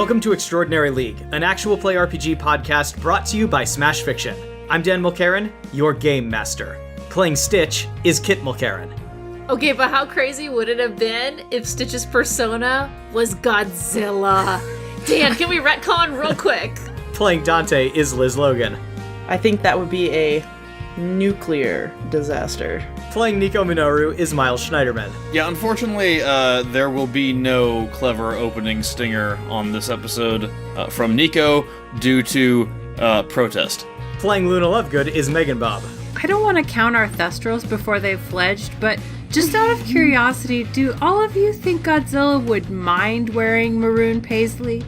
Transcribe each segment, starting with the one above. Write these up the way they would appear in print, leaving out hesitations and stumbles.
Welcome to Extraordinary League, an actual play RPG podcast brought to you by Smash Fiction. I'm Dan Mulcairn, your game master. Playing Stitch is Kit Mulcairn. Okay, but how crazy would it have been if Stitch's persona was Godzilla? Dan, can we retcon real quick? Playing Dante is Liz Logan. I think that would be a nuclear disaster. Playing Nico Minoru is Miles Schneiderman. Yeah, unfortunately, there will be no clever opening stinger on this episode from Nico due to protest. Playing Luna Lovegood is Megan Bob. I don't want to count our Thestrals before they've fledged, but just out of curiosity, do all of you think Godzilla would mind wearing maroon paisley?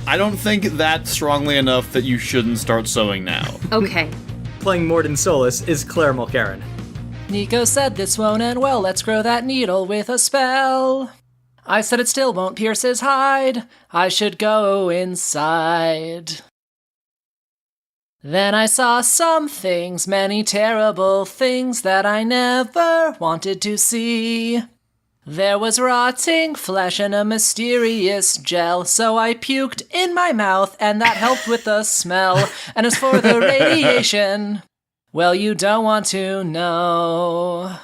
I don't think that strongly enough that you shouldn't start sewing now. Okay. Playing Mordin Solus is Claire Mulcairn. Nico said this won't end well, let's grow that needle with a spell. I said it still won't pierce his hide, I should go inside. Then I saw some things, many terrible things that I never wanted to see. There was rotting flesh and a mysterious gel, so I puked in my mouth, and that helped with the smell. And as for the radiation, well, you don't want to know.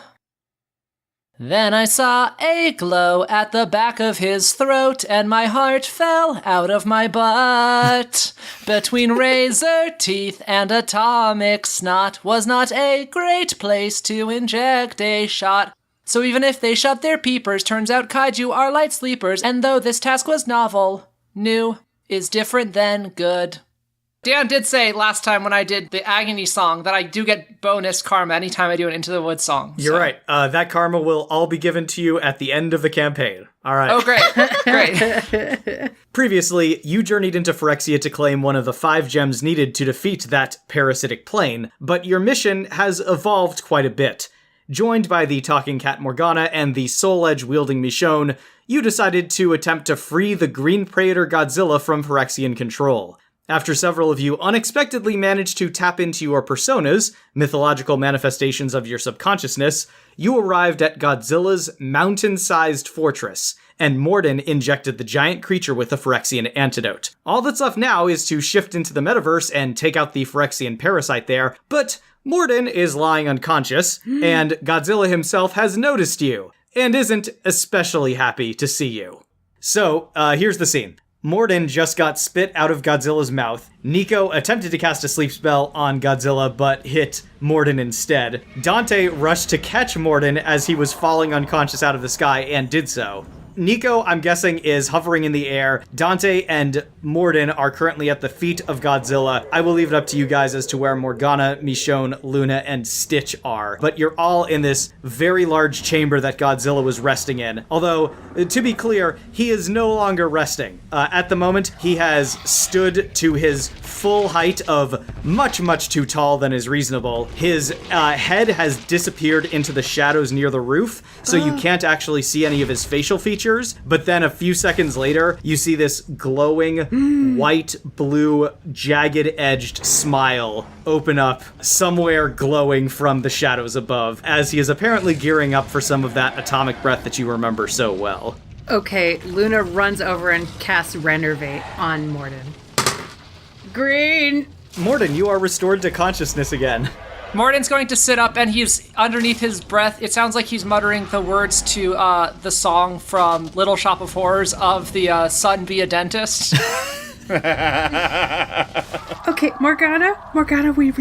Then I saw a glow at the back of his throat, and my heart fell out of my butt. Between razor teeth and atomic snot was not a great place to inject a shot. So even if they shut their peepers, turns out kaiju are light sleepers, and though this task was novel, new is different than good. Dan did say last time when I did the Agony song that I do get bonus karma anytime I do an Into the Woods song. You're right. That karma will all be given to you at the end of the campaign. All right. Oh, great. Great. Previously, you journeyed into Phyrexia to claim one of the 5 gems needed to defeat that parasitic plane, but your mission has evolved quite a bit. Joined by the talking cat Morgana and the soul edge-wielding Michonne, you decided to attempt to free the Green Praetor Godzilla from Phyrexian control. After several of you unexpectedly managed to tap into your personas, mythological manifestations of your subconsciousness, you arrived at Godzilla's mountain-sized fortress, and Mordin injected the giant creature with a Phyrexian antidote. All that's left now is to shift into the metaverse and take out the Phyrexian parasite there, but Mordin is lying unconscious, and Godzilla himself has noticed you, and isn't especially happy to see you. So, here's the scene. Mordin just got spit out of Godzilla's mouth. Nico attempted to cast a sleep spell on Godzilla, but hit Mordin instead. Dante rushed to catch Mordin as he was falling unconscious out of the sky, and did so. Nico, I'm guessing, is hovering in the air. Dante and Mordin are currently at the feet of Godzilla. I will leave it up to you guys as to where Morgana, Michonne, Luna, and Stitch are. But you're all in this very large chamber that Godzilla was resting in. Although, to be clear, he is no longer resting. At the moment, he has stood to his full height of much, much too tall than is reasonable. His head has disappeared into the shadows near the roof, so you can't actually see any of his facial features. But then a few seconds later, you see this glowing white, blue, jagged-edged smile open up somewhere glowing from the shadows above, as he is apparently gearing up for some of that atomic breath that you remember so well. Okay, Luna runs over and casts Renervate on Mordin. Green! Mordin, you are restored to consciousness again. Mordin's going to sit up, and he's underneath his breath. It sounds like he's muttering the words to the song from Little Shop of Horrors of the Son Be a Dentist. Okay, Morgana, we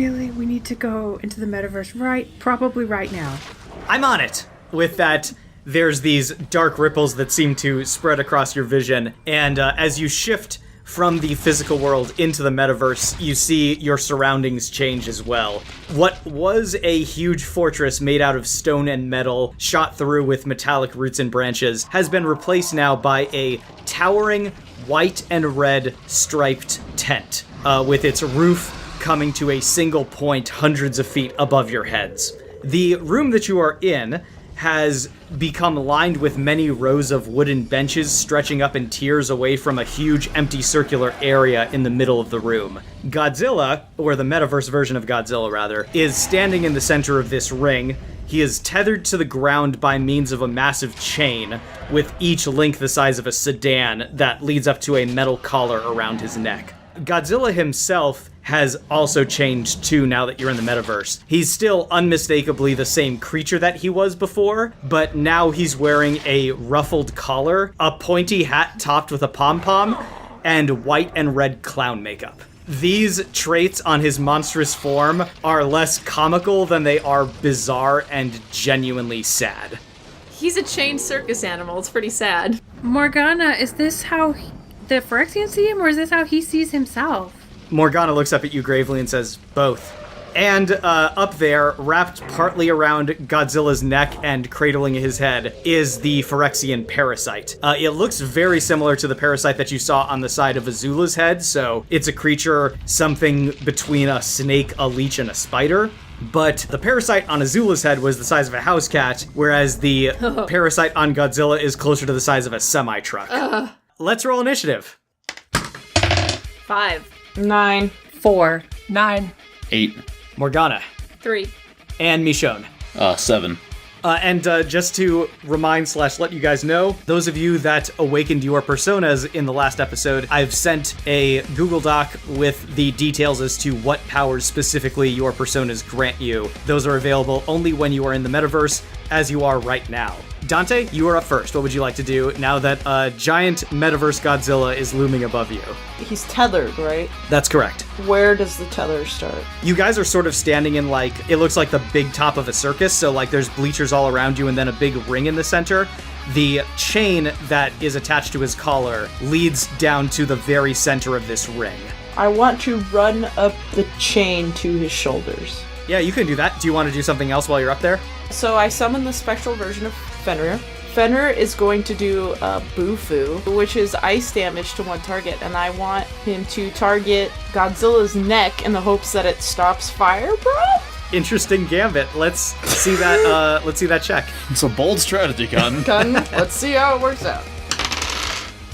need to go into the metaverse probably right now. I'm on it. With that, there's these dark ripples that seem to spread across your vision, and as you shift from the physical world into the metaverse, you see your surroundings change as well. What was a huge fortress made out of stone and metal, shot through with metallic roots and branches, has been replaced now by a towering white and red striped tent, with its roof coming to a single point hundreds of feet above your heads. The room that you are in has become lined with many rows of wooden benches stretching up in tiers away from a huge empty circular area in the middle of the room. Godzilla, or the metaverse version of Godzilla rather, is standing in the center of this ring, He is tethered to the ground by means of a massive chain, with each link the size of a sedan that leads up to a metal collar around his neck. Godzilla himself has also changed too now that you're in the metaverse. He's still unmistakably the same creature that he was before, but now he's wearing a ruffled collar, a pointy hat topped with a pom-pom, and white and red clown makeup. These traits on his monstrous form are less comical than they are bizarre and genuinely sad. He's a chained circus animal. It's pretty sad. Morgana, is this how the Phyrexians see him, or is this how he sees himself? Morgana looks up at you gravely and says, both. And up there, wrapped partly around Godzilla's neck and cradling his head, is the Phyrexian parasite. It looks very similar to the parasite that you saw on the side of Azula's head, so it's a creature something between a snake, a leech, and a spider. But the parasite on Azula's head was the size of a house cat, whereas the parasite on Godzilla is closer to the size of a semi-truck. Let's roll initiative. 5, 9. 4. 9. 8. Morgana. 3. And Michonne. 7. And just to remind / let you guys know, those of you that awakened your personas in the last episode, I've sent a Google Doc with the details as to what powers specifically your personas grant you. Those are available only when you are in the metaverse, as you are right now. Dante, you are up first. What would you like to do now that a giant metaverse Godzilla is looming above you? He's tethered, right? That's correct. Where does the tether start? You guys are sort of standing in, like, it looks like the big top of a circus, so, like, there's bleachers all around you and then a big ring in the center. The chain that is attached to his collar leads down to the very center of this ring. I want to run up the chain to his shoulders. Yeah, you can do that. Do you want to do something else while you're up there? So I summon the spectral version of Fenrir. Fenrir is going to do a Bufu, which is ice damage to one target, and I want him to target Godzilla's neck in the hopes that it stops fire breath. Interesting gambit. Let's see that. Let's see that check. It's a bold strategy, Cotton. Let's see how it works out.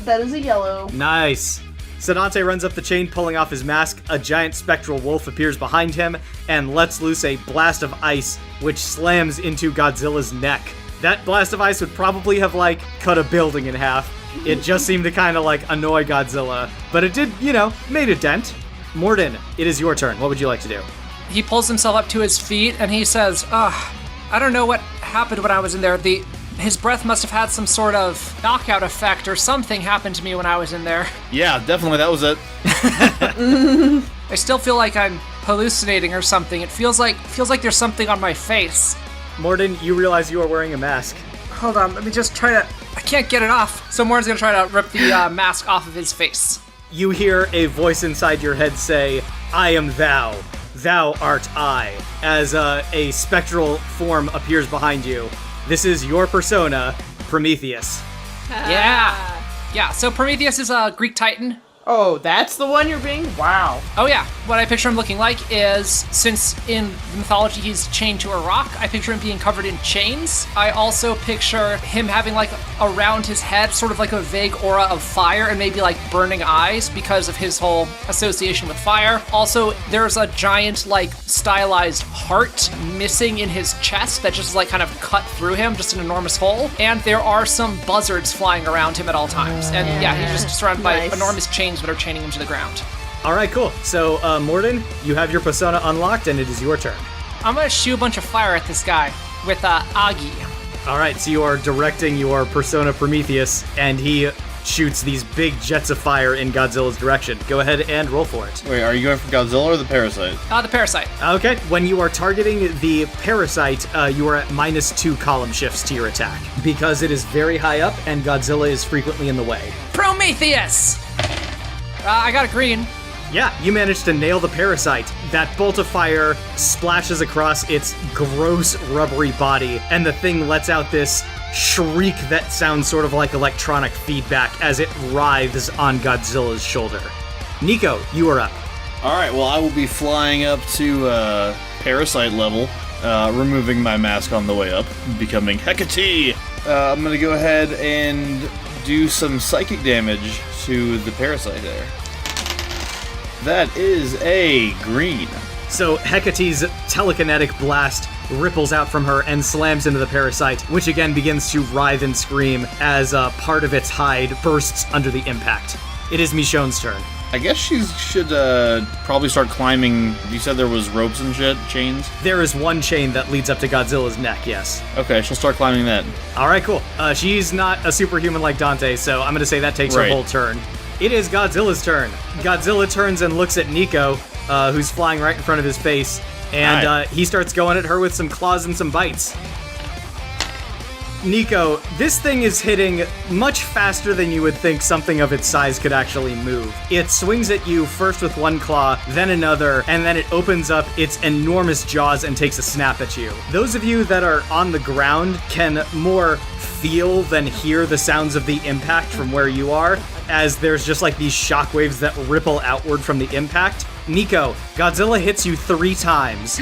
That is a yellow. Nice. So Dante runs up the chain, pulling off his mask. A giant spectral wolf appears behind him and lets loose a blast of ice, which slams into Godzilla's neck. That blast of ice would probably have, like, cut a building in half. It just seemed to kind of, like, annoy Godzilla. But it did, made a dent. Mordin, it is your turn. What would you like to do? He pulls himself up to his feet and he says, I don't know what happened when I was in there. His breath must have had some sort of knockout effect or something happened to me when I was in there. Yeah, definitely, that was it. I still feel like I'm hallucinating or something. It feels like there's something on my face. Mordin, you realize you are wearing a mask. Hold on, let me just try to... I can't get it off. So Mordin's gonna try to rip the mask off of his face. You hear a voice inside your head say, I am thou. Thou art I. As a spectral form appears behind you. This is your persona, Prometheus. Yeah, so Prometheus is a Greek titan. Oh, that's the one you're being? Wow. Oh yeah, what I picture him looking like is, since in the mythology he's chained to a rock, I picture him being covered in chains. I also picture him having, like, around his head sort of like a vague aura of fire and maybe like burning eyes because of his whole association with fire. Also, there's a giant, like, stylized heart missing in his chest that just, like, kind of cut through him, just an enormous hole. And there are some buzzards flying around him at all times. And yeah, he's just surrounded by enormous chains that are chaining him to the ground. All right, cool. So, Mordin, you have your persona unlocked, and it is your turn. I'm gonna shoot a bunch of fire at this guy with Agi. All right, so you are directing your persona Prometheus, and he shoots these big jets of fire in Godzilla's direction. Go ahead and roll for it. Wait, are you going for Godzilla or the Parasite? The parasite. Okay, when you are targeting the parasite, you are at -2 column shifts to your attack, because it is very high up, and Godzilla is frequently in the way. Prometheus! I got a green. Yeah, you managed to nail the parasite. That bolt of fire splashes across its gross, rubbery body, and the thing lets out this shriek that sounds sort of like electronic feedback as it writhes on Godzilla's shoulder. Nico, you are up. Alright, well, I will be flying up to Parasite level, removing my mask on the way up, becoming Hecate. I'm gonna go ahead and do some psychic damage to the Parasite there. That is a green. So Hecate's telekinetic blast ripples out from her and slams into the parasite, which again begins to writhe and scream as part of its hide bursts under the impact. It is Michonne's turn. I guess she should probably start climbing. You said there was ropes and shit, chains? There is one chain that leads up to Godzilla's neck, yes. Okay, she'll start climbing that. All right, cool. She's not a superhuman like Dante, so I'm going to say that takes her whole turn. It is Godzilla's turn. Godzilla turns and looks at Nico, who's flying right in front of his face, and he starts going at her with some claws and some bites. Nico, this thing is hitting much faster than you would think something of its size could actually move. It swings at you first with one claw, then another, and then it opens up its enormous jaws and takes a snap at you. Those of you that are on the ground can more feel than hear the sounds of the impact from where you are, as there's just like these shockwaves that ripple outward from the impact. Nico, Godzilla hits you 3 times.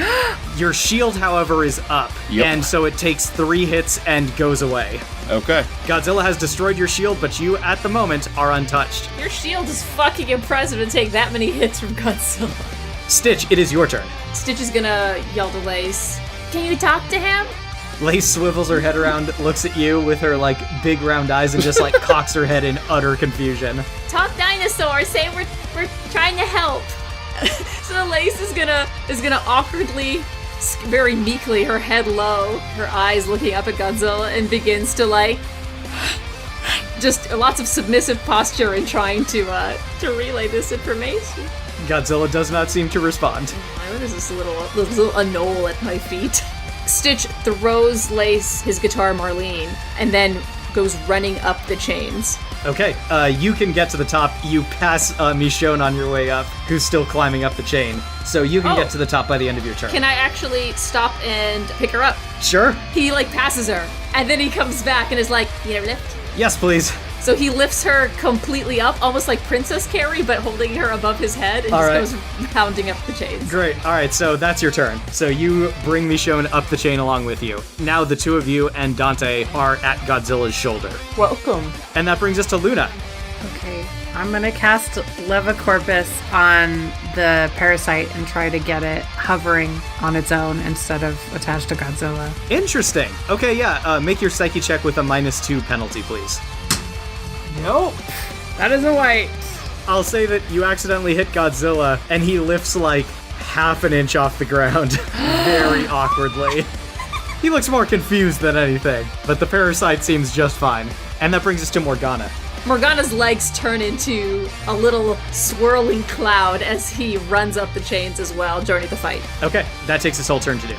Your shield, however, is up, and so it takes 3 hits and goes away. Okay. Godzilla has destroyed your shield, but you, at the moment, are untouched. Your shield is fucking impressive to take that many hits from Godzilla. Stitch, it is your turn. Stitch is gonna yell to Lace, "Can you talk to him?" Lace swivels her head around, looks at you with her, like, big round eyes and just, like, cocks her head in utter confusion. "Talk, Dinosaur, say we're trying to help." So Lace is gonna awkwardly, very meekly, her head low, her eyes looking up at Godzilla, and begins to like just lots of submissive posture in trying to relay this information. Godzilla does not seem to respond. What is this little a knoll at my feet? Stitch throws Lace his guitar Marlene and then goes running up the chains. Okay, you can get to the top. You pass Michonne on your way up, who's still climbing up the chain. So you can get to the top by the end of your turn. Can I actually stop and pick her up? Sure. He, like, passes her, and then he comes back and is like, "You never lift?" Yes, please. So he lifts her completely up, almost like Princess Carrie, but holding her above his head, and just goes pounding up the chains. Great. All right, so that's your turn. So you bring Michonne up the chain along with you. Now the two of you and Dante are at Godzilla's shoulder. Welcome. And that brings us to Luna. Okay, I'm gonna cast Levicorpus on the parasite and try to get it hovering on its own instead of attached to Godzilla. Interesting. Okay, yeah, make your psyche check with a -2 penalty, please. Nope. That is a white. I'll say that you accidentally hit Godzilla, and he lifts like half an inch off the ground, very awkwardly. He looks more confused than anything, but the parasite seems just fine. And that brings us to Morgana. Morgana's legs turn into a little swirling cloud as he runs up the chains as well, joining the fight. Okay, that takes his whole turn to do.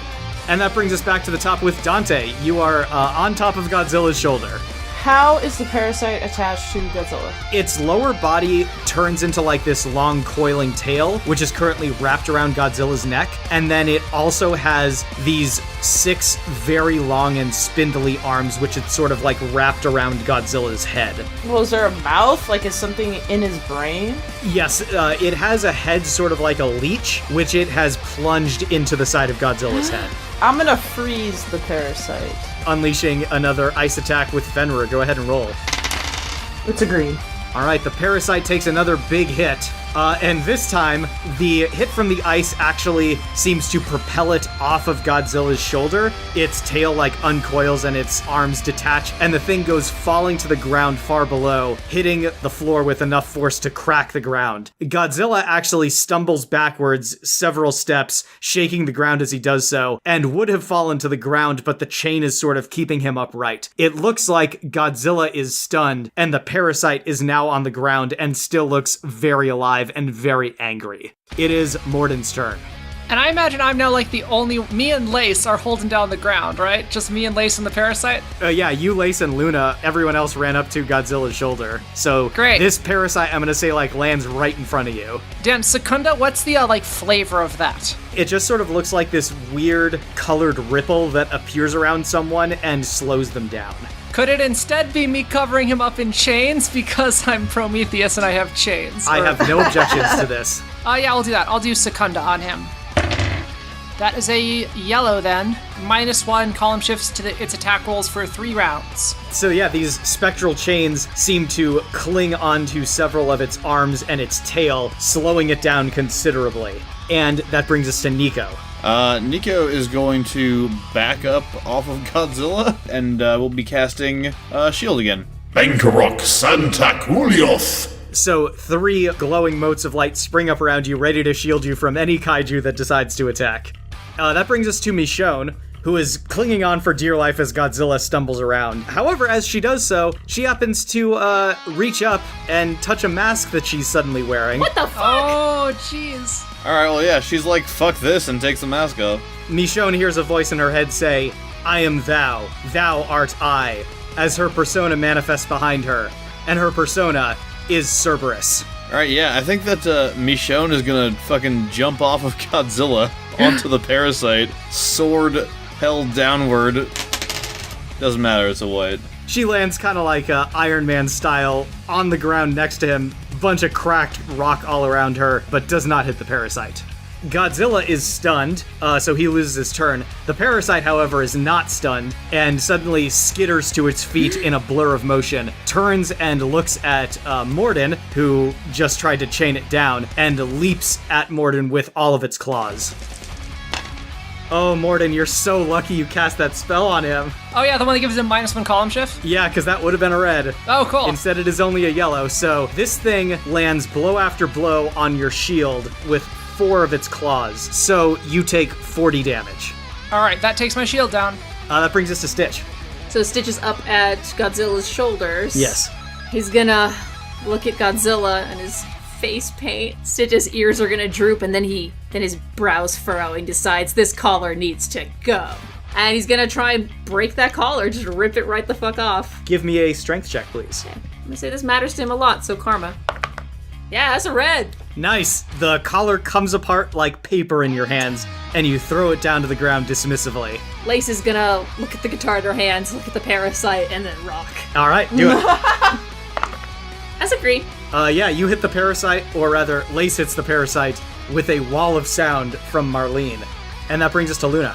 And that brings us back to the top with Dante. You are on top of Godzilla's shoulder. How is the parasite attached to Godzilla? Its lower body turns into like this long coiling tail, which is currently wrapped around Godzilla's neck. And then it also has these 6 very long and spindly arms, which it's sort of like wrapped around Godzilla's head. Well, is there a mouth? Like, is something in his brain? Yes, it has a head sort of like a leech, which it has plunged into the side of Godzilla's head. I'm gonna freeze the parasite. Unleashing another ice attack with Fenrir. Go ahead and roll. It's a green. All right, the parasite takes another big hit. And this time, the hit from the ice actually seems to propel it off of Godzilla's shoulder. Its tail, like, uncoils and its arms detach, and the thing goes falling to the ground far below, hitting the floor with enough force to crack the ground. Godzilla actually stumbles backwards several steps, shaking the ground as he does so, and would have fallen to the ground, but the chain is sort of keeping him upright. It looks like Godzilla is stunned, and the parasite is now on the ground and still looks very alive and very angry. It is Mordin's turn. And I imagine I'm now like the only... Me and Lace are holding down the ground, right? Just me and Lace and the parasite? Yeah, you, Lace, and Luna. Everyone else ran up to Godzilla's shoulder. So great. This parasite, I'm gonna say, like, lands right in front of you. Dan, Secunda, what's the, flavor of that? It just sort of looks like this weird colored ripple that appears around someone and slows them down. Could it instead be me covering him up in chains because I'm Prometheus and I have chains? I have no objections to this. Yeah, I'll do that. I'll do Secunda on him. That is a yellow then. -1 column shifts to its attack rolls for 3 rounds. So yeah, these spectral chains seem to cling onto several of its arms and its tail, slowing it down considerably. And that brings us to Nico. Nico is going to back up off of Godzilla, and we'll be casting Shield again. Bankarok Santa Kulioth. So 3 glowing motes of light spring up around you, ready to shield you from any kaiju that decides to attack. That brings us to Michonne, who is clinging on for dear life as Godzilla stumbles around. However, as she does so, she happens to reach up and touch a mask that she's suddenly wearing. What the fuck? Oh, jeez. Alright, well, yeah, she's like, fuck this, and takes the mask off. Michonne hears a voice in her head say, I am thou art I, as her persona manifests behind her, and her persona is Cerberus. Alright, yeah, I think that Michonne is gonna fucking jump off of Godzilla onto the parasite, sword held downward. Doesn't matter, it's a white. She lands kind of like Iron Man style on the ground next to him, bunch of cracked rock all around her, but does not hit the parasite. Godzilla is stunned, so he loses his turn. The parasite, however, is not stunned, and suddenly skitters to its feet in a blur of motion, turns and looks at Mordin, who just tried to chain it down, and leaps at Mordin with all of its claws. Oh, Mordin, you're so lucky you cast that spell on him. Oh yeah, the one that gives him -1 column shift? Yeah, because that would have been a red. Oh, cool. Instead, it is only a yellow, so this thing lands blow after blow on your shield with 4 of its claws, so you take 40 damage. Alright, that takes my shield down. That brings us to Stitch. So Stitch is up at Godzilla's shoulders. Yes. He's gonna look at Godzilla and his face paint. Stitch's ears are gonna droop, and then his brows furrow and decides this collar needs to go. And he's gonna try and break that collar, just rip it right the fuck off. Give me a strength check, please. Okay. I'm gonna say this matters to him a lot, so karma. Yeah, that's a red. Nice. The collar comes apart like paper in your hands, and you throw it down to the ground dismissively. Lace is gonna look at the guitar in her hands, look at the parasite, and then rock. All right, do it. That's a 3. Yeah, you hit the parasite, or rather, Lace hits the parasite with a wall of sound from Marlene. And that brings us to Luna.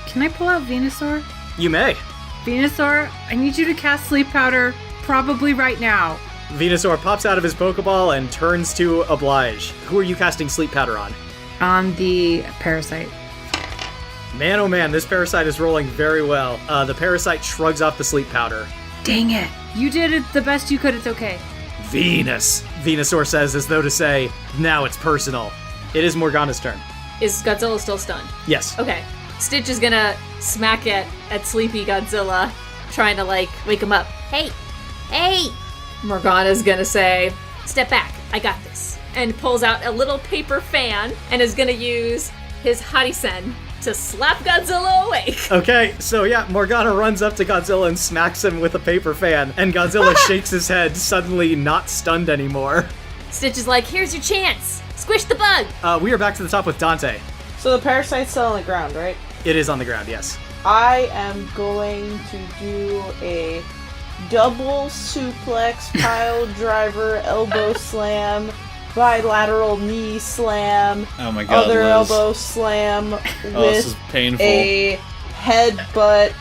Can I pull out Venusaur? You may. Venusaur, I need you to cast Sleep Powder probably right now. Venusaur pops out of his Pokeball and turns to oblige. Who are you casting Sleep Powder on? On the parasite. Man, oh man, this parasite is rolling very well. The parasite shrugs off the Sleep Powder. Dang it. You did it the best you could, it's okay. Venus, Venusaur says as though to say, now it's personal. It is Morgana's turn. Is Godzilla still stunned? Yes. Okay. Stitch is gonna smack at sleepy Godzilla, trying to, wake him up. Hey! Hey! Morgana's gonna say, step back, I got this. And pulls out a little paper fan and is gonna use his Harisen to slap Godzilla awake. Okay, so yeah, Morgana runs up to Godzilla and smacks him with a paper fan, and Godzilla shakes his head, suddenly not stunned anymore. Stitch is like, here's your chance. Squish the bug. We are back to the top with Dante. So the parasite's still on the ground, right? It is on the ground, yes. I am going to do a double suplex, pile driver, elbow slam, bilateral knee slam, Oh my god, other Liz. elbow slam This is with painful. a headbutt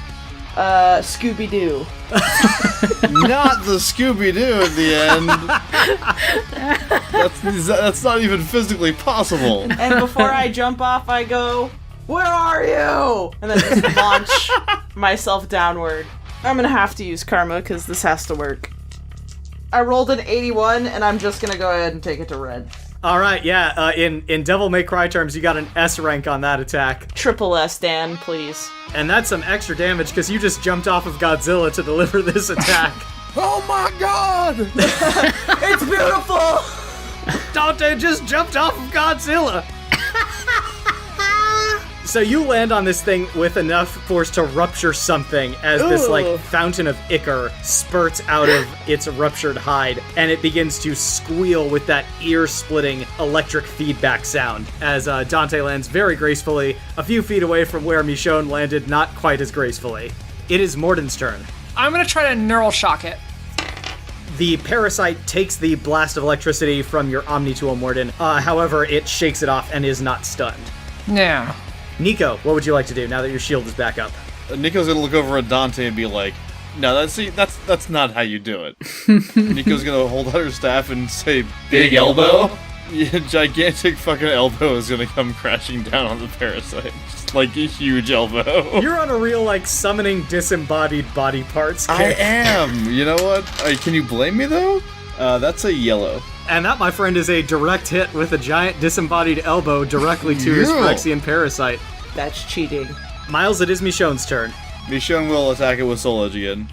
Scooby-Doo. Not the Scooby-Doo at the end. That's not even physically possible. And before I jump off, I go, where are you? And then just launch myself downward. I'm gonna have to use karma because this has to work. I rolled an 81, and I'm just gonna go ahead and take it to red. All right, yeah, in Devil May Cry terms, you got an S rank on that attack. Triple S, Dan, please. And that's some extra damage because you just jumped off of Godzilla to deliver this attack. Oh my god! It's beautiful! Dante just jumped off of Godzilla! So you land on this thing with enough force to rupture something as this, Ooh. fountain of ichor spurts out of its ruptured hide, and it begins to squeal with that ear-splitting electric feedback sound as Dante lands very gracefully, a few feet away from where Michonne landed not quite as gracefully. It is Mordin's turn. I'm gonna try to neural shock it. The parasite takes the blast of electricity from your Omni Tool, Mordin. However, it shakes it off and is not stunned. Yeah. Nico, what would you like to do now that your shield is back up? Nico's gonna look over at Dante and be like, no, that's not how you do it. Nico's gonna hold out her staff and say, big elbow? Yeah, gigantic fucking elbow is gonna come crashing down on the parasite. Just like a huge elbow. You're on a real, like, summoning disembodied body parts kick. I am! You know what? Can you blame me, though? That's a yellow. And that, my friend, is a direct hit with a giant disembodied elbow directly to his Phyrexian parasite. That's cheating. Miles, it is Michonne's turn. Michonne will attack it with Soul Edge again.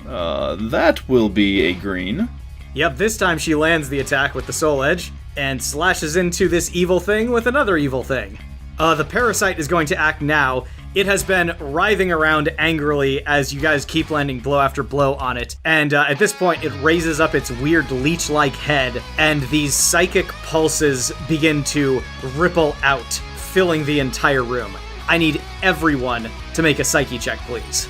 That will be a green. Yep, this time she lands the attack with the Soul Edge and slashes into this evil thing with another evil thing. The parasite is going to act now. It has been writhing around angrily as you guys keep landing blow after blow on it. And at this point, it raises up its weird leech-like head, and these psychic pulses begin to ripple out, filling the entire room. I need everyone to make a psyche check, please.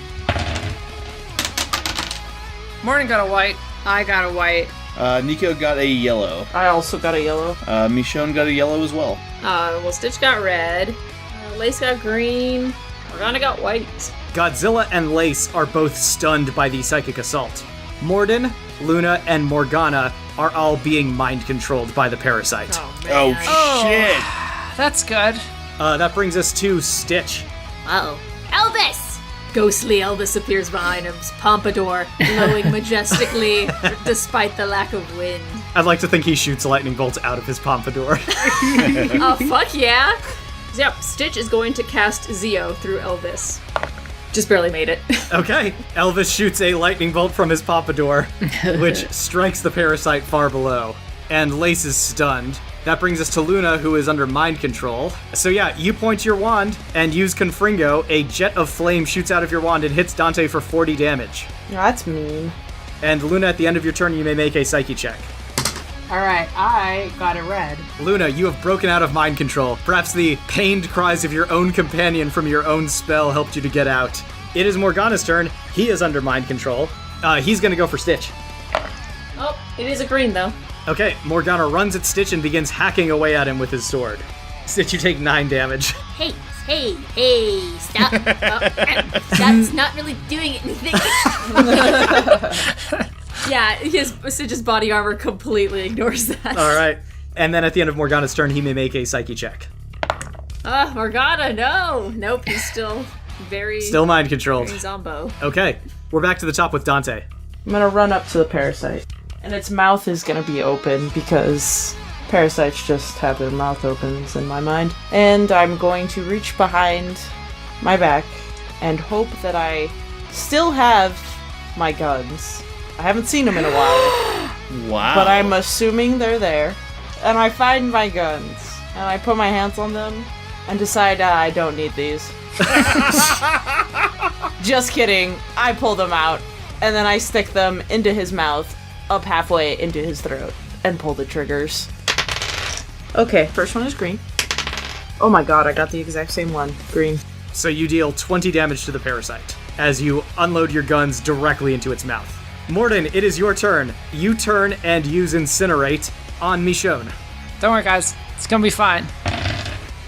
Mordin got a white. I got a white. Nico got a yellow. I also got a yellow. Michonne got a yellow as well. Well, Stitch got red. Lace got green. Morgana got white. Godzilla and Lace are both stunned by the psychic assault. Mordin, Luna, and Morgana are all being mind-controlled by the parasite. Oh, shit! That's good. That brings us to Stitch. Uh-oh. Elvis! Ghostly Elvis appears behind him, pompadour blowing majestically despite the lack of wind. I'd like to think he shoots lightning bolts out of his pompadour. Oh, fuck yeah! Yep, Stitch is going to cast Zeo through Elvis. Just barely made it. Okay, Elvis shoots a lightning bolt from his pompadour, which strikes the parasite far below. And Lace is stunned. That brings us to Luna, who is under mind control. So yeah, you point your wand and use Confringo. A jet of flame shoots out of your wand and hits Dante for 40 damage. That's mean. And Luna, at the end of your turn, you may make a psyche check. Alright, I got a red. Luna, you have broken out of mind control. Perhaps the pained cries of your own companion from your own spell helped you to get out. It is Morgana's turn. He is under mind control. He's gonna go for Stitch. Oh, it is a green, though. Okay, Morgana runs at Stitch and begins hacking away at him with his sword. Stitch, you take 9 damage. Hey, stop. That's not really doing anything. Yeah, Stitch's body armor completely ignores that. All right. And then at the end of Morgana's turn, he may make a psyche check. Morgana, no! Nope, he's still very... Still mind controlled. very zombo. Okay, we're back to the top with Dante. I'm gonna run up to the parasite. And its mouth is gonna be open because parasites just have their mouth opens in my mind. And I'm going to reach behind my back and hope that I still have my guns. I haven't seen them in a while. Wow. But I'm assuming they're there. And I find my guns. And I put my hands on them and decide I don't need these. Just kidding. I pull them out. And then I stick them into his mouth, up halfway into his throat, and pull the triggers. Okay, first one is green. Oh my god, I got the exact same one. Green. So you deal 20 damage to the parasite as you unload your guns directly into its mouth. Mordin, it is your turn. You turn and use Incinerate on Michonne. Don't worry, guys. It's gonna be fine.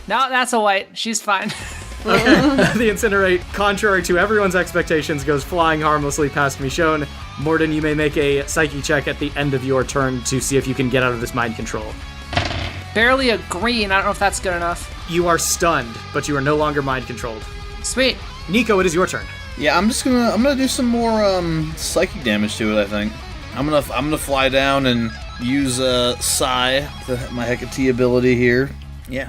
No, that's a white. She's fine. The Incinerate, contrary to everyone's expectations, goes flying harmlessly past Michonne. Mordin, you may make a psyche check at the end of your turn to see if you can get out of this mind control. Barely a green. I don't know if that's good enough. You are stunned, but you are no longer mind controlled. Sweet. Nico, it is your turn. Yeah, I'm gonna do some more psychic damage to it. I think I'm gonna fly down and use Psi, my Hecate ability here. Yeah.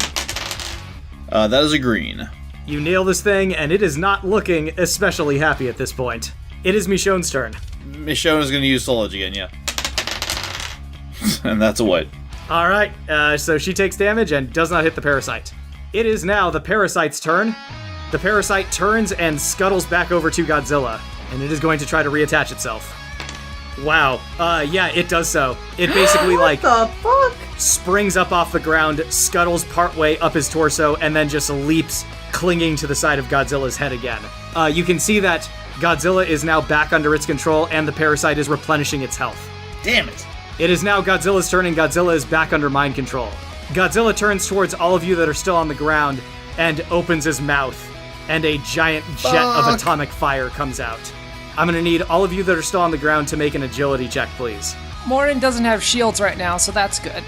That is a green. You nail this thing, and it is not looking especially happy at this point. It is Michonne's turn. Michonne is gonna use Soul Edge again. Yeah. And that's a white. All right, so she takes damage and does not hit the parasite. It is now the parasite's turn. The parasite turns and scuttles back over to Godzilla, and it is going to try to reattach itself. Wow. Yeah, it does so. It basically, What the fuck? springs up off the ground, scuttles partway up his torso, and then just leaps, clinging to the side of Godzilla's head again. You can see that Godzilla is now back under its control, and the parasite is replenishing its health. Damn it. It is now Godzilla's turn, and Godzilla is back under mind control. Godzilla turns towards all of you that are still on the ground and opens his mouth, and a giant jet of atomic fire comes out. I'm gonna need all of you that are still on the ground to make an agility check, please. Mordin doesn't have shields right now, so that's good.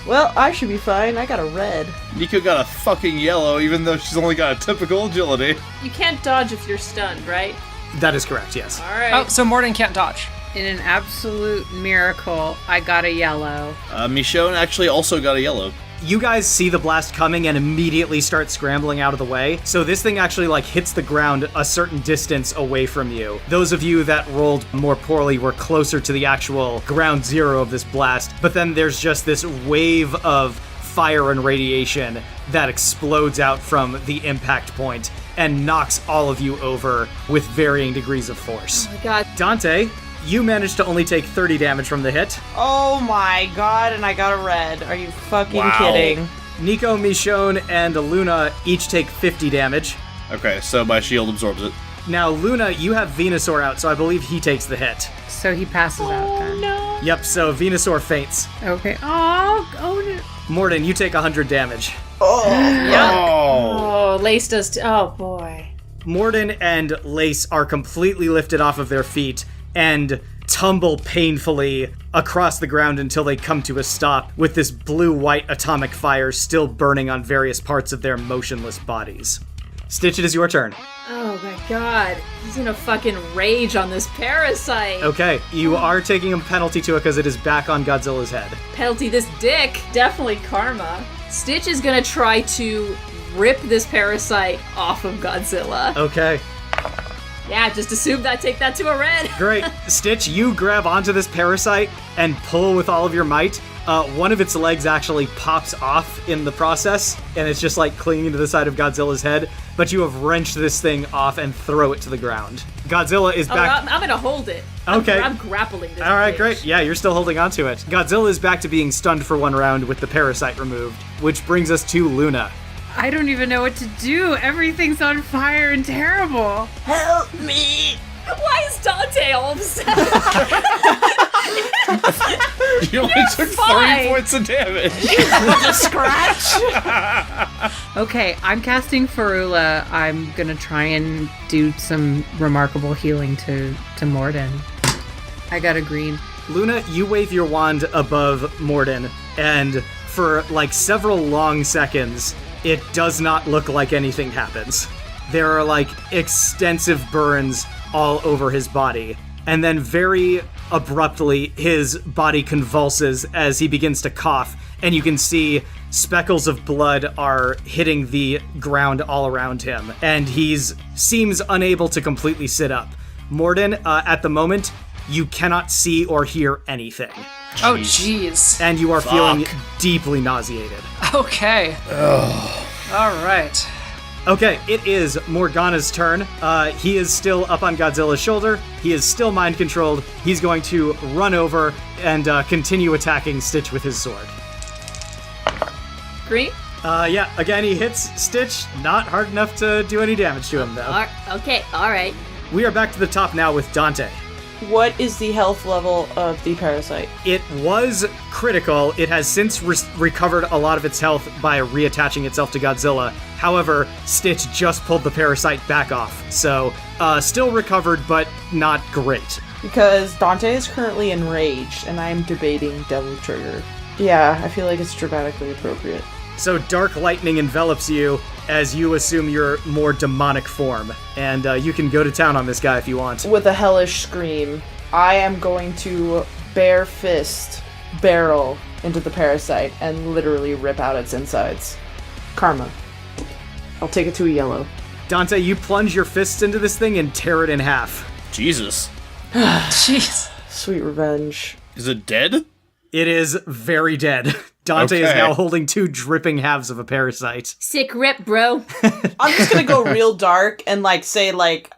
Well, I should be fine. I got a red. Nico got a fucking yellow, even though she's only got a typical agility. You can't dodge if you're stunned, right? That is correct, yes. All right. Oh, so Mordin can't dodge. In an absolute miracle, I got a yellow. Michonne actually also got a yellow. You guys see the blast coming and immediately start scrambling out of the way. So this thing actually like hits the ground a certain distance away from you. Those of you that rolled more poorly were closer to the actual ground zero of this blast. But then there's just this wave of fire and radiation that explodes out from the impact point and knocks all of you over with varying degrees of force. Oh my god. Dante, you managed to only take 30 damage from the hit. Oh my god, and I got a red. Are you fucking kidding? Nico, Michonne, and Luna each take 50 damage. Okay, so my shield absorbs it. Now, Luna, you have Venusaur out, so I believe he takes the hit. So he passes out then. No. Yep, so Venusaur faints. Okay. Oh no. Mordin, you take 100 damage. Oh, Lace does. Oh boy. Mordin and Lace are completely lifted off of their feet and tumble painfully across the ground until they come to a stop with this blue-white atomic fire still burning on various parts of their motionless bodies. Stitch, it is your turn. Oh my god. He's gonna fucking rage on this parasite. Okay, you are taking a penalty to it because it is back on Godzilla's head. Penalty this dick. Definitely karma. Stitch is gonna try to rip this parasite off of Godzilla. Okay, Yeah, just assume that. Take that to a red. great. Stitch, you grab onto this parasite and pull with all of your might. One of its legs actually pops off in the process, and it's just like clinging to the side of Godzilla's head, but you have wrenched this thing off and throw it to the ground. Godzilla is back. I'm gonna hold it. Okay. I'm grappling this. All right, bitch. great. Yeah, you're still holding on to it. Godzilla is back to being stunned for one round with the parasite removed, which brings us to Luna. I don't even know what to do. Everything's on fire and terrible. Help me! Why is Dante all of a sudden? You only took 30 fine. points of damage. Just scratch? Okay, I'm casting Farula. I'm gonna try and do some remarkable healing to Mordin. I got a green. Luna, you wave your wand above Mordin, and for like several long seconds, it does not look like anything happens. There are like extensive burns all over his body, and then very abruptly his body convulses as he begins to cough, and you can see speckles of blood are hitting the ground all around him, and seems unable to completely sit up. Mordin, at the moment, you cannot see or hear anything, Oh, jeez. and you are feeling deeply nauseated. Okay. All right. Okay, it is Morgana's turn. He is still up on Godzilla's shoulder. He is still mind-controlled. He's going to run over and continue attacking Stitch with his sword. Green? Yeah, again, he hits Stitch. Not hard enough to do any damage to him, though. Okay, alright. We are back to the top now with Dante. What is the health level of the parasite? It was critical. It has since recovered a lot of its health by reattaching itself to Godzilla. However, Stitch just pulled the parasite back off. So, still recovered, but not great. Because Dante is currently enraged, and I am debating Devil Trigger. Yeah, I feel like it's dramatically appropriate. So dark lightning envelops you as you assume your more demonic form. And you can go to town on this guy if you want. With a hellish scream, I am going to bare fist barrel into the parasite and literally rip out its insides. Karma. I'll take it to a yellow. Dante, you plunge your fists into this thing and tear it in half. Jesus. Jeez. Sweet revenge. Is it dead? It is very dead. Dante is Okay. now holding two dripping halves of a parasite. Sick rip, bro. I'm just gonna go real dark and say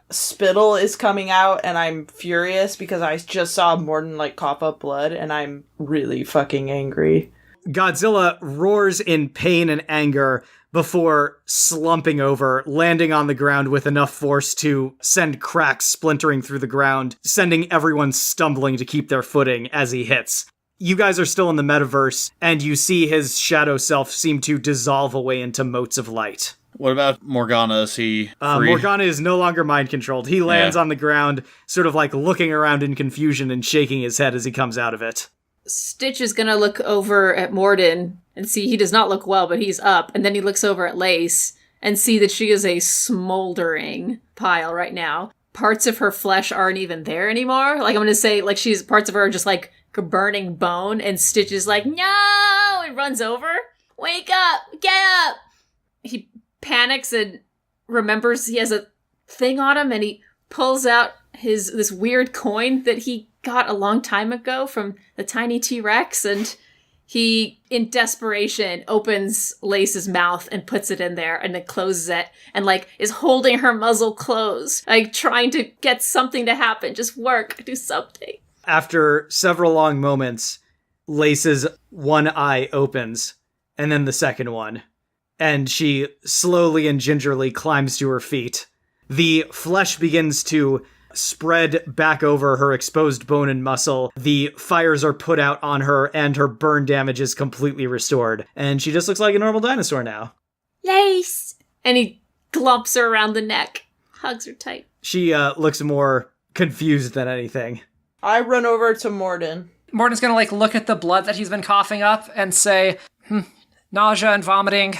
spittle is coming out and I'm furious because I just saw Mordin cough up blood and I'm really fucking angry. Godzilla roars in pain and anger before slumping over, landing on the ground with enough force to send cracks splintering through the ground, sending everyone stumbling to keep their footing as he hits. You guys are still in the metaverse, and you see his shadow self seem to dissolve away into motes of light. What about Morgana? Is he free? Morgana is no longer mind-controlled. He lands on the ground, sort of like looking around in confusion and shaking his head as he comes out of it. Stitch is gonna look over at Mordin and see he does not look well, but he's up. And then he looks over at Lace and see that she is a smoldering pile right now. Parts of her flesh aren't even there anymore. Like, I'm gonna say, like, parts of her are just like burning bone, and Stitch is like, no! And runs over. Wake up! Get up! He panics and remembers he has a thing on him, and he pulls out this weird coin that he got a long time ago from the tiny T-Rex, and he, in desperation, opens Lace's mouth and puts it in there and then closes it and, like, is holding her muzzle closed, like, trying to get something to happen. Just work. Do something. After several long moments, Lace's one eye opens, and then the second one, and she slowly and gingerly climbs to her feet. The flesh begins to spread back over her exposed bone and muscle. The fires are put out on her, and her burn damage is completely restored. And she just looks like a normal dinosaur now. Lace! And he glumps her around the neck, hugs her tight. She looks more confused than anything. I run over to Mordin. Mordin's gonna, like, look at the blood that he's been coughing up and say, nausea and vomiting,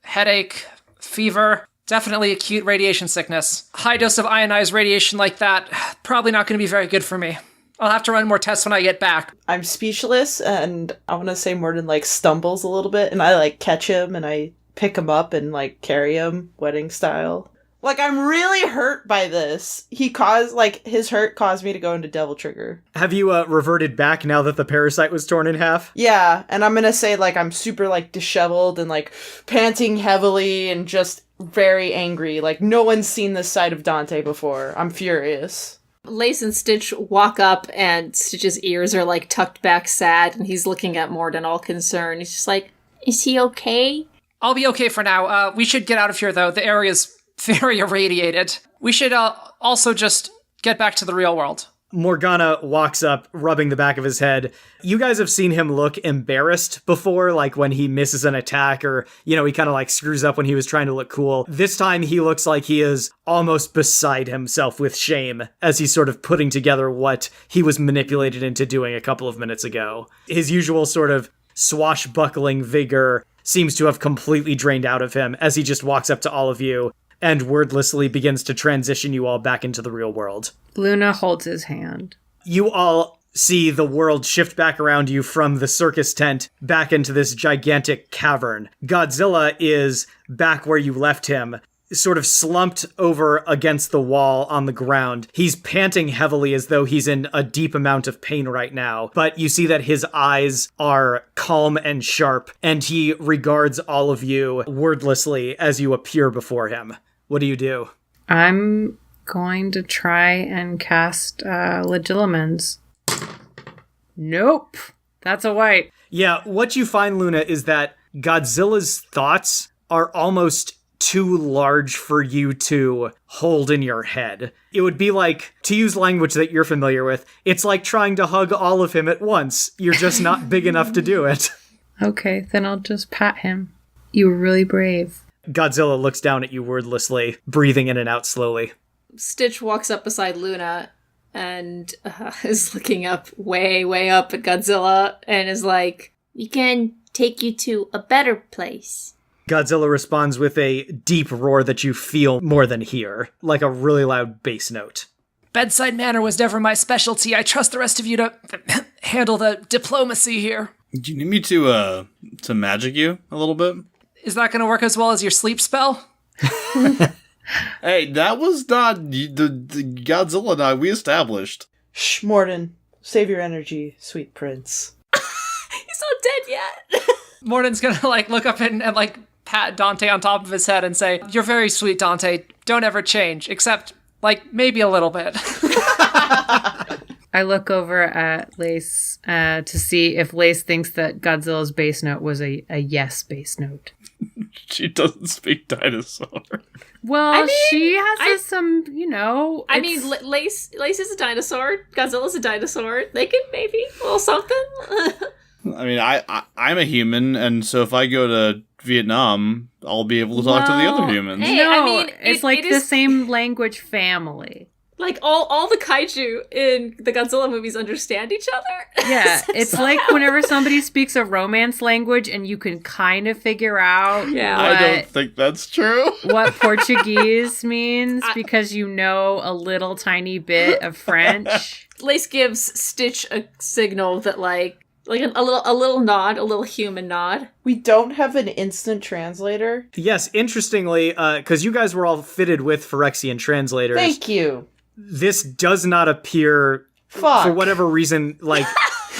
headache, fever, definitely acute radiation sickness. High dose of ionized radiation like that, probably not gonna be very good for me. I'll have to run more tests when I get back. I'm speechless, and I want to say Mordin, like, stumbles a little bit, and I, like, catch him, and I pick him up and, like, carry him, wedding style. Like, I'm really hurt by this. His hurt caused me to go into Devil Trigger. Have you reverted back now that the parasite was torn in half? Yeah, and I'm gonna say, like, I'm super, like, disheveled and, like, panting heavily and just very angry. Like, no one's seen this side of Dante before. I'm furious. Lace and Stitch walk up, and Stitch's ears are, like, tucked back sad, and he's looking at Mordin all concerned. He's just like, is he okay? I'll be okay for now. We should get out of here, though. The area's very irradiated. We should also just get back to the real world. Morgana walks up, rubbing the back of his head. You guys have seen him look embarrassed before, like when he misses an attack or, he kind of like screws up when he was trying to look cool. This time he looks like he is almost beside himself with shame as he's sort of putting together what he was manipulated into doing a couple of minutes ago. His usual sort of swashbuckling vigor seems to have completely drained out of him as he just walks up to all of you and wordlessly begins to transition you all back into the real world. Luna holds his hand. You all see the world shift back around you from the circus tent back into this gigantic cavern. Godzilla is back where you left him, sort of slumped over against the wall on the ground. He's panting heavily as though he's in a deep amount of pain right now, but you see that his eyes are calm and sharp, and he regards all of you wordlessly as you appear before him. What do you do? I'm going to try and cast Legilimens. Nope. That's a white. Yeah, what you find, Luna, is that Godzilla's thoughts are almost too large for you to hold in your head. It would be like, to use language that you're familiar with, it's like trying to hug all of him at once. You're just not big enough to do it. Okay, then I'll just pat him. You were really brave. Godzilla looks down at you wordlessly, breathing in and out slowly. Stitch walks up beside Luna and is looking up, way, way up at Godzilla, and is like, We can take you to a better place. Godzilla responds with a deep roar that you feel more than hear, like a really loud bass note. Bedside manner was never my specialty. I trust the rest of you to handle the diplomacy here. Do you need me to magic you a little bit? Is that going to work as well as your sleep spell? Hey, that was not the Godzilla and I we established. Shh, Mordin. Save your energy, sweet prince. he's not dead yet. Mordin's going to like look up and like pat Dante on top of his head and say, "You're very sweet, Dante. Don't ever change, except like maybe a little bit." I look over at Lace to see if Lace thinks that Godzilla's bass note was a yes bass note. She doesn't speak dinosaur. Well, she has some, I mean, Lace is a dinosaur. Godzilla's a dinosaur. They could maybe a little something. I mean, I'm a human, and so if I go to Vietnam, I'll be able to talk to the other humans. Hey, No, I mean, it's like the same language family. Like, all the kaiju in the Godzilla movies understand each other? Yeah, it's like whenever somebody speaks a Romance language and you can kind of figure out I don't think that's true. what Portuguese means because you know a little tiny bit of French. Lace gives Stitch a signal that, like a little nod, a little human nod. We don't have an instant translator. Yes, interestingly, because you guys were all fitted with Phyrexian translators. Thank you. This does not appear, Fuck. for whatever reason, like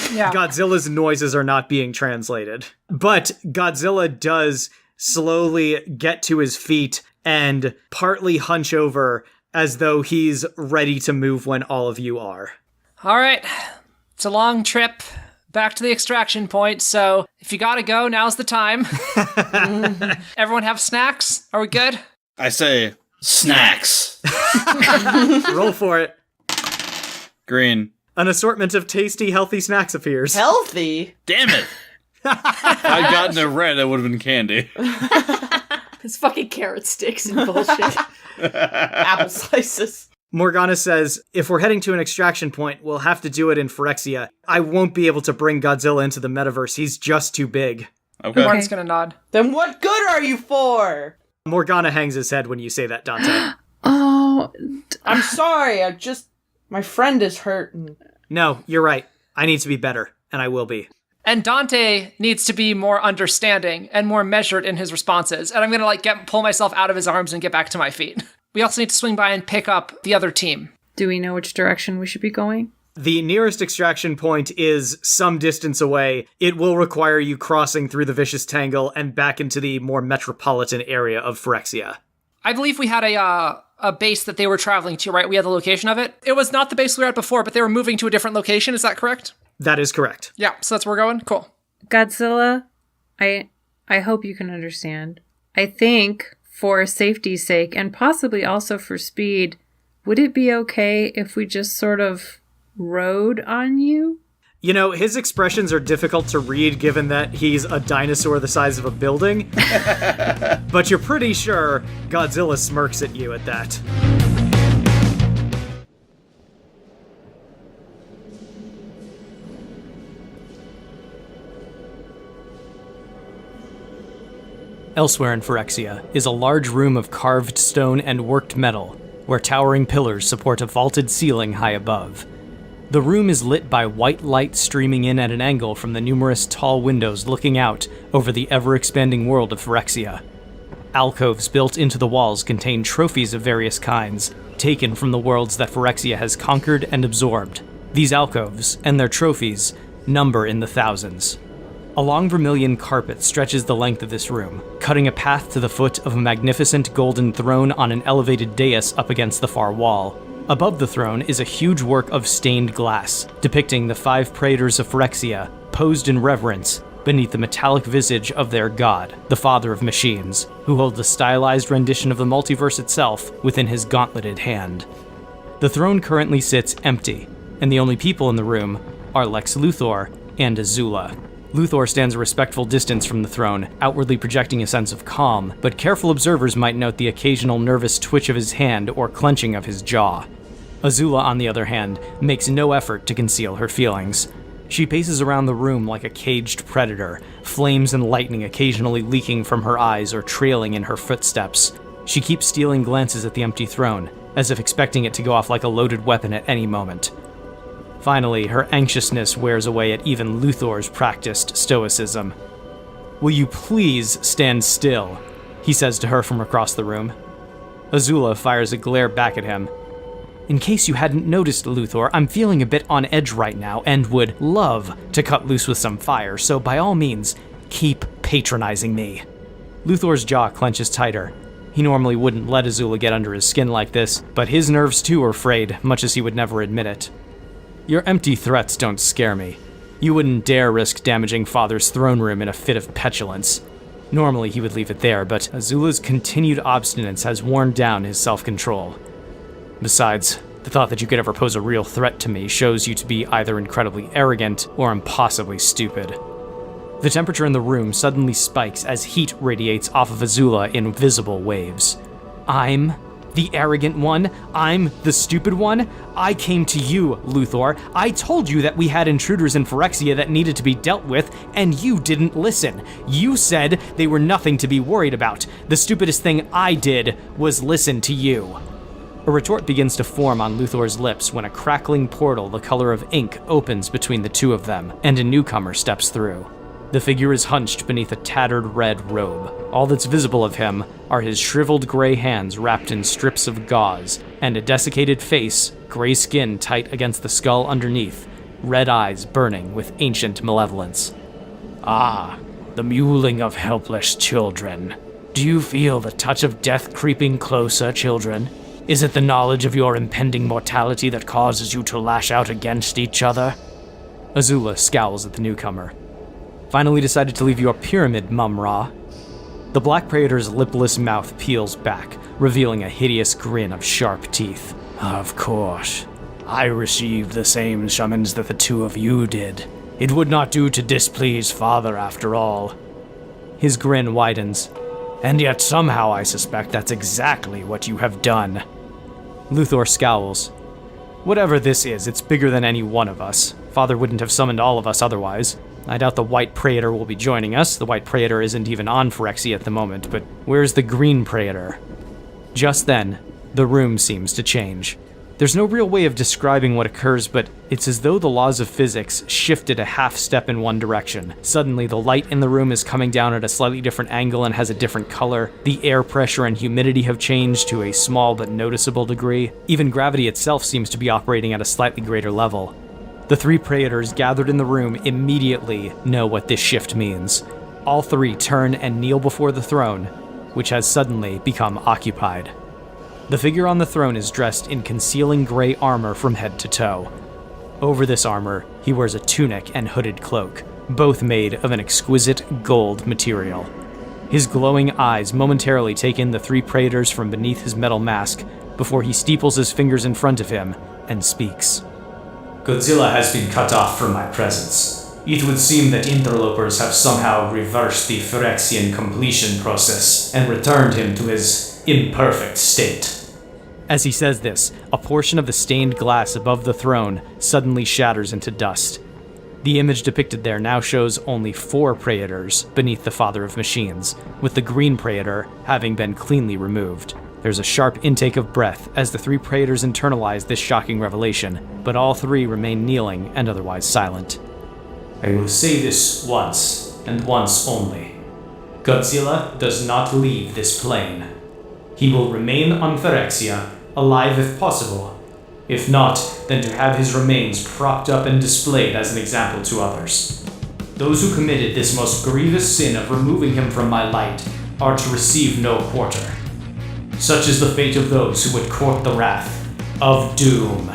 Godzilla's noises are not being translated. But Godzilla does slowly get to his feet and partly hunch over as though he's ready to move when all of you are. All right, it's a long trip back to the extraction point, so if you gotta go, now's the time. Everyone have snacks? Are we good? I say, snacks. Roll for it. Green. An assortment of tasty, healthy snacks appears. Healthy? Damn it. If I'd gotten a red, it would have been candy. It's fucking carrot sticks and bullshit. Apple slices. Morgana says, if we're heading to an extraction point, we'll have to do it in Phyrexia. I won't be able to bring Godzilla into the metaverse. He's just too big. Okay. Martin's gonna nod. Then what good are you for? Morgana hangs his head when you say that, Dante. Oh, I'm sorry, my friend is hurting. No, you're right. I need to be better, and I will be. And Dante needs to be more understanding and more measured in his responses. And I'm gonna pull myself out of his arms and get back to my feet. We also need to swing by and pick up the other team. do we know which direction we should be going? The nearest extraction point is some distance away. It will require you crossing through the Vicious Tangle and back into the more metropolitan area of Phyrexia. I believe we had a base that they were traveling to, right? We had the location of it. It was not the base we were at before, but they were moving to a different location. Is that correct? That is correct. Yeah, so that's where we're going? Cool. Godzilla, I hope you can understand. I think, for safety's sake, and possibly also for speed, would it be okay if we just sort of rode on you? You know, his expressions are difficult to read given that he's a dinosaur the size of a building. But you're pretty sure Godzilla smirks at you at that. Elsewhere in Phyrexia is a large room of carved stone and worked metal, where towering pillars support a vaulted ceiling high above. The room is lit by white light streaming in at an angle from the numerous tall windows looking out over the ever-expanding world of Phyrexia. Alcoves built into the walls contain trophies of various kinds, taken from the worlds that Phyrexia has conquered and absorbed. These alcoves, and their trophies, number in the thousands. A long vermilion carpet stretches the length of this room, cutting a path to the foot of a magnificent golden throne on an elevated dais up against the far wall. Above the throne is a huge work of stained glass, depicting the 5 praetors of Phyrexia, posed in reverence beneath the metallic visage of their god, the father of machines, who holds a stylized rendition of the multiverse itself within his gauntleted hand. The throne currently sits empty, and the only people in the room are Lex Luthor and Azula. Luthor stands a respectful distance from the throne, outwardly projecting a sense of calm, but careful observers might note the occasional nervous twitch of his hand or clenching of his jaw. Azula, on the other hand, makes no effort to conceal her feelings. She paces around the room like a caged predator, flames and lightning occasionally leaking from her eyes or trailing in her footsteps. She keeps stealing glances at the empty throne, as if expecting it to go off like a loaded weapon at any moment. Finally, her anxiousness wears away at even Luthor's practiced stoicism. "Will you please stand still?" he says to her from across the room. Azula fires a glare back at him. "In case you hadn't noticed, Luthor, I'm feeling a bit on edge right now and would love to cut loose with some fire, so by all means, keep patronizing me." Luthor's jaw clenches tighter. He normally wouldn't let Azula get under his skin like this, but his nerves too are frayed, much as he would never admit it. "Your empty threats don't scare me. You wouldn't dare risk damaging Father's throne room in a fit of petulance." Normally he would leave it there, but Azula's continued obstinance has worn down his self-control. "Besides, the thought that you could ever pose a real threat to me shows you to be either incredibly arrogant or impossibly stupid." The temperature in the room suddenly spikes as heat radiates off of Azula in visible waves. I'm the arrogant one? I'm the stupid one? I came to you, Luthor. I told you that we had intruders in Phyrexia that needed to be dealt with, and you didn't listen. You said they were nothing to be worried about. The stupidest thing I did was listen to you. A retort begins to form on Luthor's lips when a crackling portal the color of ink opens between the two of them, and a newcomer steps through. The figure is hunched beneath a tattered red robe. All that's visible of him are his shriveled gray hands wrapped in strips of gauze, and a desiccated face, gray skin tight against the skull underneath, red eyes burning with ancient malevolence. Ah, the mewling of helpless children. Do you feel the touch of death creeping closer, children? Is it the knowledge of your impending mortality that causes you to lash out against each other? Azula scowls at the newcomer. Finally decided to leave your pyramid, Mum-Ra. The Black Praetor's lipless mouth peels back, revealing a hideous grin of sharp teeth. Of course. I received the same summons that the two of you did. It would not do to displease Father after all. His grin widens. And yet somehow I suspect that's exactly what you have done. Luthor scowls. Whatever this is, it's bigger than any one of us. Father wouldn't have summoned all of us otherwise. I doubt the White Praetor will be joining us. The White Praetor isn't even on Phyrexia at the moment, but where's the Green Praetor? Just then, the room seems to change. There's no real way of describing what occurs, but it's as though the laws of physics shifted a half step in one direction. Suddenly, the light in the room is coming down at a slightly different angle and has a different color. The air pressure and humidity have changed to a small but noticeable degree. Even gravity itself seems to be operating at a slightly greater level. The three Praetors gathered in the room immediately know what this shift means. All three turn and kneel before the throne, which has suddenly become occupied. The figure on the throne is dressed in concealing gray armor from head to toe. Over this armor, he wears a tunic and hooded cloak, both made of an exquisite gold material. His glowing eyes momentarily take in the three Praetors from beneath his metal mask before he steeples his fingers in front of him and speaks. Godzilla has been cut off from my presence. It would seem that interlopers have somehow reversed the Phyrexian completion process and returned him to his imperfect state. As he says this, a portion of the stained glass above the throne suddenly shatters into dust. The image depicted there now shows only 4 Praetors beneath the Father of Machines, with the Green Praetor having been cleanly removed. There's a sharp intake of breath as the 3 Praetors internalize this shocking revelation, but all 3 remain kneeling and otherwise silent. I will say this once, and once only. Godzilla does not leave this plane. He will remain on Phyrexia, alive if possible. If not, then to have his remains propped up and displayed as an example to others. Those who committed this most grievous sin of removing him from my light are to receive no quarter. Such is the fate of those who would court the wrath of doom.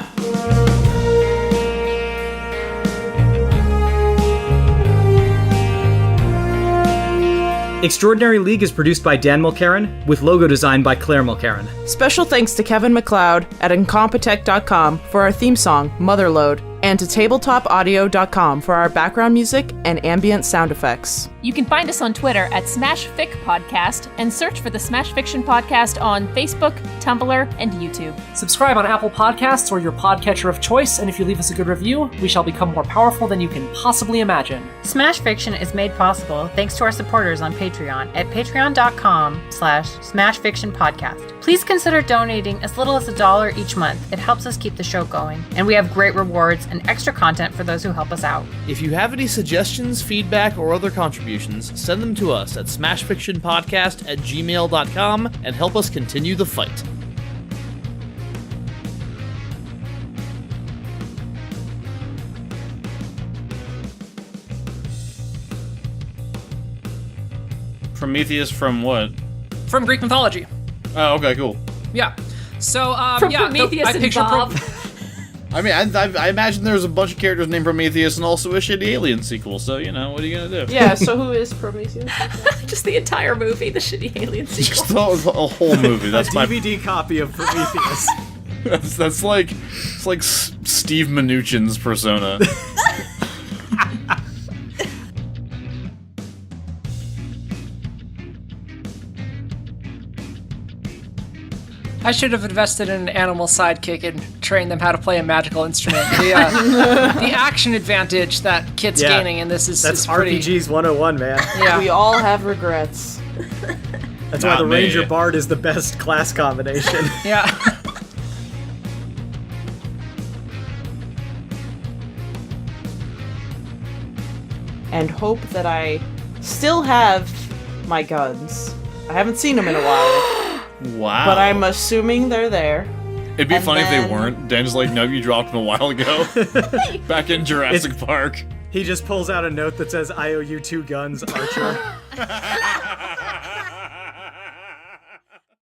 Extraordinary League is produced by Dan Mulcairn, with logo design by Claire Mulcairn. Special thanks to Kevin MacLeod at Incompetech.com for our theme song, Motherload, and to TabletopAudio.com for our background music and ambient sound effects. You can find us on Twitter at SmashFic Podcast and search for the Smash Fiction Podcast on Facebook, Tumblr, and YouTube. Subscribe on Apple Podcasts or your podcatcher of choice, and if you leave us a good review, we shall become more powerful than you can possibly imagine. Smash Fiction is made possible thanks to our supporters on Patreon at patreon.com/smashfictionpodcast. Please consider donating as little as $1 each month. It helps us keep the show going, and we have great rewards and extra content for those who help us out. If you have any suggestions, feedback, or other contributions, send them to us at smashfictionpodcast@gmail.com and help us continue the fight. Prometheus from what? From Greek mythology. Oh, okay, cool. Yeah. So, From Prometheus I and picture Bob. I mean, I imagine there's a bunch of characters named Prometheus and also a shitty Alien sequel, so, you know, what are you gonna do? Yeah, so who is Prometheus? Just the entire movie, the shitty alien sequel. Just a whole movie. That's my DVD copy of Prometheus. that's like, it's like Steve Mnuchin's Persona. I should have invested in an animal sidekick and trained them how to play a magical instrument. The action advantage that Kit's gaining in this is That's pretty... RPGs 101, man. Yeah. We all have regrets. That's why Not the me. Ranger Bard is the best class combination. Yeah. And hope that I still have my guns. I haven't seen them in a while, Wow. but I'm assuming they're there. It'd be and funny if they then- weren't. Dan's like, no, you dropped them a while ago. Back in Jurassic Park. He just pulls out a note that says, I owe you 2 guns, Archer.